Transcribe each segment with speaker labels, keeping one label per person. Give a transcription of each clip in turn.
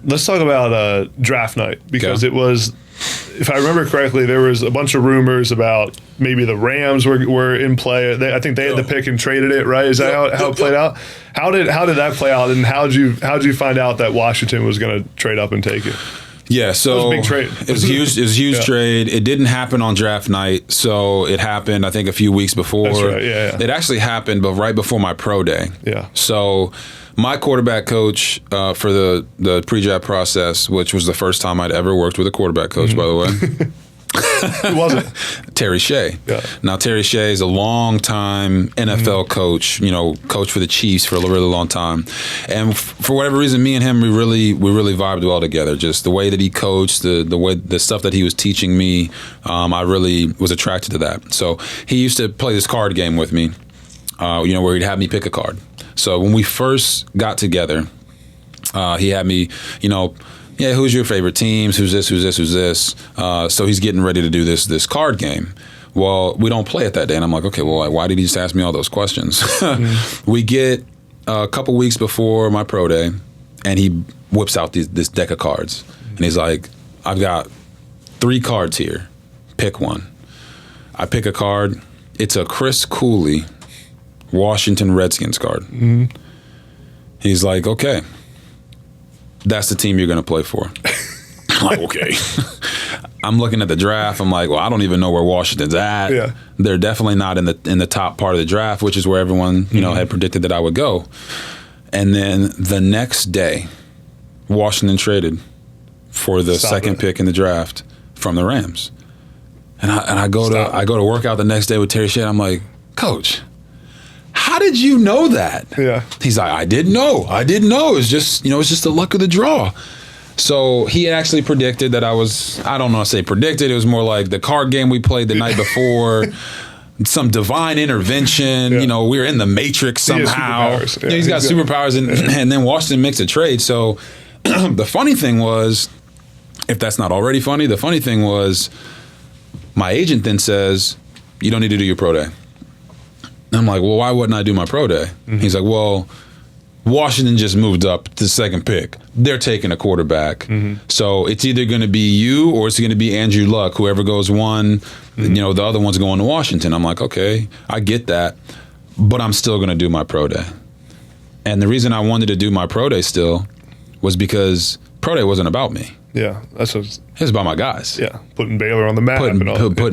Speaker 1: let's talk about draft night, because it was, if I remember correctly, there was a bunch of rumors about maybe the Rams were in play. I think they had the pick and traded it, right? Is that how it played out? How did that play out, and how'd you find out that Washington was going to trade up and take it?
Speaker 2: Yeah, so
Speaker 1: it was a big trade.
Speaker 2: It was huge. It was a huge trade. It didn't happen on draft night, so it happened, I think, a few weeks before.
Speaker 1: That's right. Yeah.
Speaker 2: It actually happened, but right before my pro day.
Speaker 1: Yeah.
Speaker 2: So my quarterback coach for the pre-draft process, which was the first time I'd ever worked with a quarterback coach, by the way.
Speaker 1: Who was it?
Speaker 2: Terry Shea.
Speaker 1: Yeah.
Speaker 2: Now, Terry Shea is a long-time NFL coach, coach for the Chiefs for a really long time. And for whatever reason, me and him, we really vibed well together. Just the way that he coached, the stuff that he was teaching me, I really was attracted to that. So he used to play this card game with me, where he'd have me pick a card. So when we first got together, he had me, who's your favorite teams? Who's this? Who's this? Who's this? So he's getting ready to do this card game. Well, we don't play it that day. And I'm like, okay, well, why did he just ask me all those questions? We get a couple weeks before my pro day, and he whips out this deck of cards. And he's like, I've got 3 cards here. Pick one. I pick a card. It's a Chris Cooley Washington Redskins card. He's like, okay, that's the team you're going to play for. I'm like, okay. I'm looking at the draft. I'm like, well, I don't even know where Washington's at.
Speaker 1: Yeah.
Speaker 2: They're definitely not in the top part of the draft, which is where everyone had predicted that I would go. And then the next day, Washington traded for the second pick in the draft from the Rams. And I go to work out the next day with Terry Shea. I'm like, Coach, how did you know that?
Speaker 1: Yeah.
Speaker 2: He's like, I didn't know. It's just, it's just the luck of the draw. So he actually predicted that I don't know if I say predicted. It was more like the card game we played the night before, some divine intervention.
Speaker 1: Yeah.
Speaker 2: We were in the Matrix somehow. He's got superpowers, and then Washington makes a trade. So the funny thing was, if that's not already funny, the funny thing was my agent then says, you don't need to do your pro day. And I'm like, well, why wouldn't I do my pro day? He's like, well, Washington just moved up to the second pick. They're taking a quarterback. So it's either going to be you or it's going to be Andrew Luck. Whoever goes one, the other one's going to Washington. I'm like, okay, I get that, but I'm still going to do my pro day. And the reason I wanted to do my pro day still was because pro day wasn't about me.
Speaker 1: Yeah, that's what
Speaker 2: it's about my guys.
Speaker 1: Yeah, putting Baylor on the map.
Speaker 2: Putting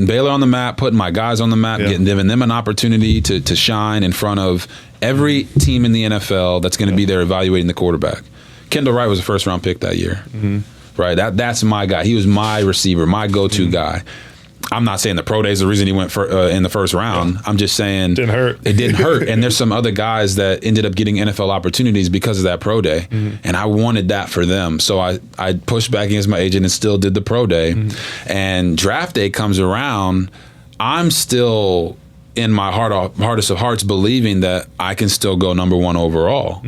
Speaker 2: Baylor on the map, putting my guys on the map, giving them an opportunity to shine in front of every team in the NFL that's going to be there evaluating the quarterback. Kendall Wright was a first-round pick that year. Right? That's my guy. He was my receiver, my go-to guy. I'm not saying the pro day is the reason he went in the first round. I'm just saying
Speaker 1: didn't hurt.
Speaker 2: It didn't hurt. And there's some other guys that ended up getting NFL opportunities because of that pro day. And I wanted that for them. So I pushed back against my agent and still did the pro day. And draft day comes around. I'm still in my hardest of hearts believing that I can still go number 1 overall.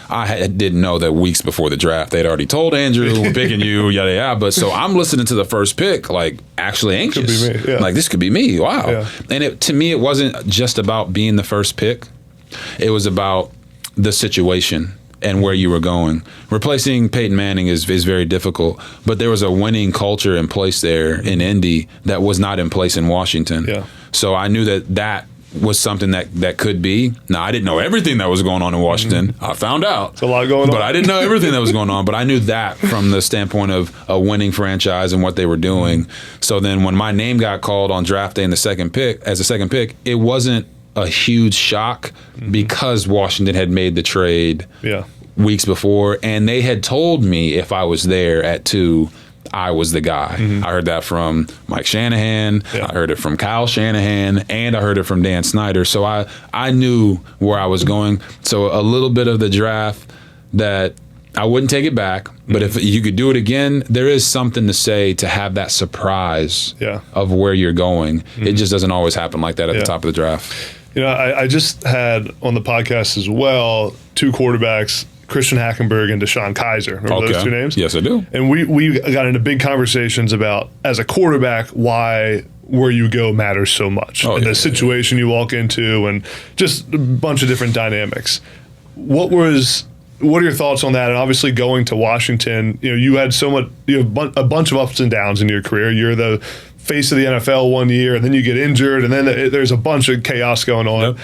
Speaker 2: I didn't know that weeks before the draft they'd already told Andrew, we're picking you, yada yada. But so I'm listening to the first pick, like actually anxious.
Speaker 1: Could be me. Yeah.
Speaker 2: Like this could be me. Wow.
Speaker 1: Yeah.
Speaker 2: And to me, it wasn't just about being the first pick. It was about the situation and where you were going. Replacing Peyton Manning is very difficult, but there was a winning culture in place there in Indy that was not in place in Washington.
Speaker 1: Yeah.
Speaker 2: So I knew that was something that could be. Now, I didn't know everything that was going on in Washington. I found out.
Speaker 1: It's a lot going on.
Speaker 2: But I didn't know everything that was going on. But I knew that from the standpoint of a winning franchise and what they were doing. So then when my name got called on draft day in the second pick, it wasn't a huge shock because Washington had made the trade weeks before. And they had told me if I was there at 2, I was the guy. I heard that from Mike Shanahan. I heard it from Kyle Shanahan, and I heard it from Dan Snyder. So I knew where I was going. So a little bit of the draft that I wouldn't take it back, but if you could do it again, there is something to say to have that surprise of where you're going. It just doesn't always happen like that at the top of the draft.
Speaker 1: I just had on the podcast as well 2 quarterbacks, Christian Hackenberg and Deshaun Kaiser. Remember those 2 names?
Speaker 2: Yes, I do.
Speaker 1: And we got into big conversations about, as a quarterback, why where you go matters so much. The situation you walk into and just a bunch of different dynamics. What was what are your thoughts on that? And obviously going to Washington, you had a bunch of ups and downs in your career. You're the face of the NFL one year, and then you get injured, and then there's a bunch of chaos going on. Yep.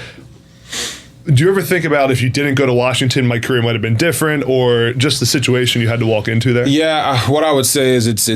Speaker 1: Do you ever think about if you didn't go to Washington, my career might have been different, or just the situation you had to walk into there?
Speaker 2: Yeah, what I would say is it's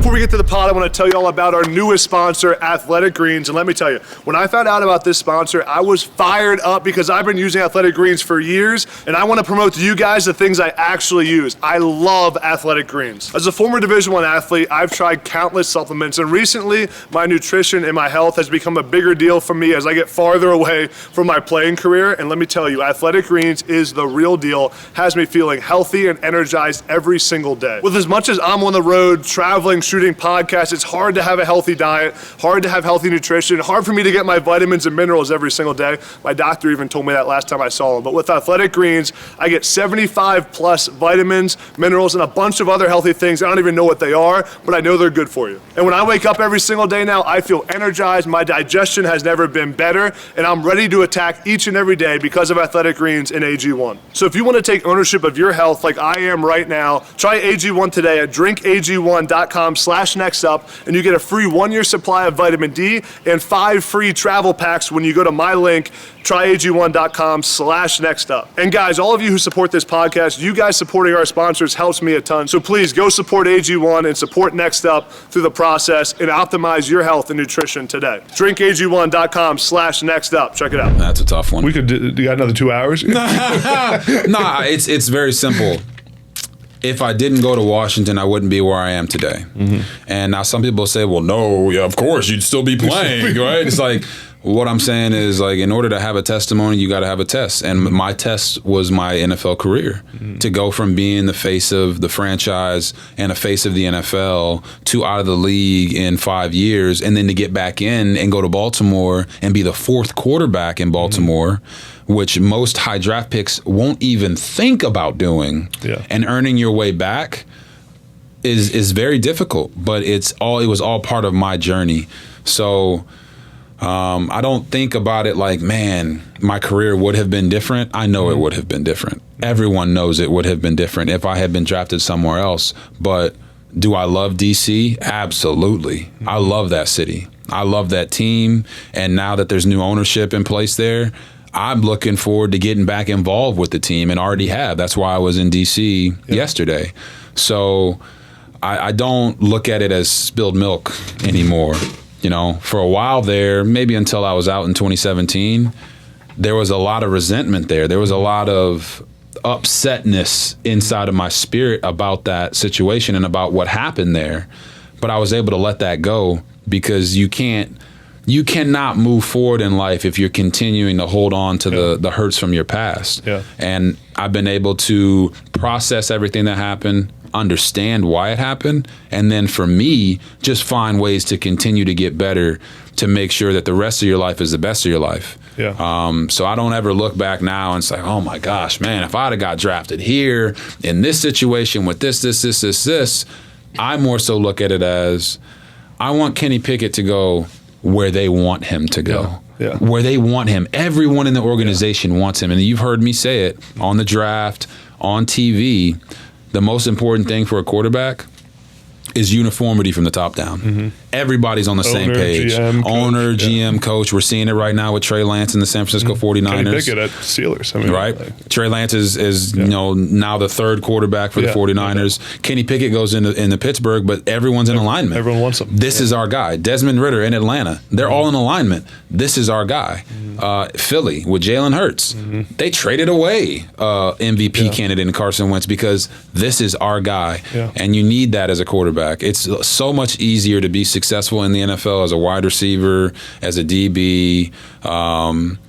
Speaker 1: Before we get to the pod, I want to tell you all about our newest sponsor, Athletic Greens. And let me tell you, when I found out about this sponsor, I was fired up because I've been using Athletic Greens for years, and I want to promote to you guys the things I actually use. I love Athletic Greens. As a former Division I athlete, I've tried countless supplements, and recently my nutrition and my health has become a bigger deal for me as I get farther away from my playing career. And let me tell you, Athletic Greens is the real deal. Has me feeling healthy and energized every single day. With as much as I'm on the road, traveling, shooting podcasts, it's hard to have a healthy diet, hard to have healthy nutrition, hard for me to get my vitamins and minerals every single day. My doctor even told me that last time I saw him. But with Athletic Greens, I get 75 plus vitamins, minerals, and a bunch of other healthy things. I don't even know what they are, but I know they're good for you. And when I wake up every single day now, I feel energized, my digestion has never been better, and I'm ready to attack each and every day because of Athletic Greens and AG1. So if you want to take ownership of your health like I am right now, try AG1 today at drinkag1.com/nextup, and you get a free 1-year supply of vitamin D and 5 free travel packs when you go to my link, tryag1.com/nextup. And guys, all of you who support this podcast, you guys supporting our sponsors helps me a ton. So please go support AG1 and support Next Up through the process and optimize your health and nutrition today. drinkag1.com/nextup. Check it out.
Speaker 2: That's a tough one.
Speaker 1: We could do you got another 2 hours?
Speaker 2: Nah, it's very simple. If I didn't go to Washington, I wouldn't be where I am today. Mm-hmm. And now some people say, well, no, yeah, of course, you'd still be playing, right? It's like, what I'm saying is, like, in order to have a testimony, you got to have a test. And my test was my NFL career. Mm-hmm. To go from being the face of the franchise and a face of the NFL to out of the league in 5 years, and then to get back in and go to Baltimore and be the 4th quarterback in Baltimore, mm-hmm. which most high draft picks won't even think about doing, and earning your way back is very difficult. But it was all part of my journey. So I don't think about it like, man, my career would have been different. I know it would have been different. Everyone knows it would have been different if I had been drafted somewhere else. But do I love DC? Absolutely. I love that city. I love that team. And now that there's new ownership in place there, I'm looking forward to getting back involved with the team, and already have. That's why I was in DC yesterday. So I don't look at it as spilled milk anymore. For a while there, maybe until I was out in 2017, there was a lot of resentment there. There was a lot of upsetness inside of my spirit about that situation and about what happened there. But I was able to let that go, because you cannot move forward in life if you're continuing to hold on to the hurts from your past. Yeah. And I've been able to process everything that happened, understand why it happened, and then for me, just find ways to continue to get better to make sure that the rest of your life is the best of your life. Yeah. So I don't ever look back now and say, oh my gosh, man, if I'd have got drafted here in this situation with this. I more so look at it as, I want Kenny Pickett to go where they want him to go. Yeah. Where they want him. Everyone in the organization wants him. And you've heard me say it on the draft, on TV. The most important thing for a quarterback is uniformity from the top down. Mm-hmm. Everybody's on the same page. GM, coach. We're seeing it right now with Trey Lance in the San Francisco 49ers. Kenny
Speaker 1: Pickett at Steelers.
Speaker 2: Right? Trey Lance is now the 3rd quarterback for the 49ers. Kenny Pickett goes into Pittsburgh, but everyone's in alignment.
Speaker 1: Everyone wants him.
Speaker 2: This is our guy. Desmond Ridder in Atlanta. They're all in alignment. This is our guy. Mm-hmm. Philly with Jalen Hurts. Mm-hmm. They traded away MVP candidate in Carson Wentz because this is our guy. Yeah. And you need that as a quarterback. It's so much easier to be successful in the NFL as a wide receiver, as a DB,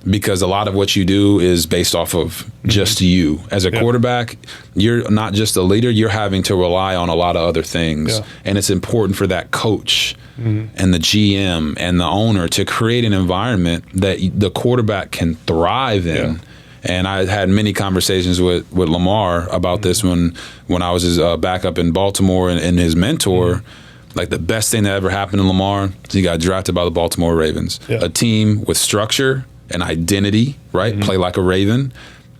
Speaker 2: because a lot of what you do is based off of just you. As a quarterback, you're not just a leader, you're having to rely on a lot of other things. Yeah. And it's important for that coach and the GM and the owner to create an environment that the quarterback can thrive in. Yeah. And I had many conversations with Lamar about this when I was his backup in Baltimore and his mentor. Like, the best thing that ever happened to Lamar is he got drafted by the Baltimore Ravens. Yeah. A team with structure and identity, right? Play like a Raven.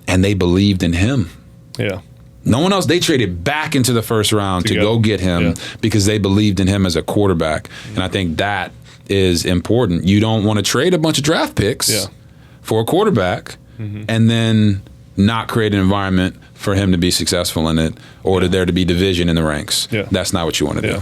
Speaker 2: and they believed in him.
Speaker 1: Yeah.
Speaker 2: No one else. They traded back into the first round to go get him because they believed in him as a quarterback. And I think that is important. You don't want to trade a bunch of draft picks for a quarterback and then not create an environment for him to be successful in it or to there to be division in the ranks. That's not what you want to do.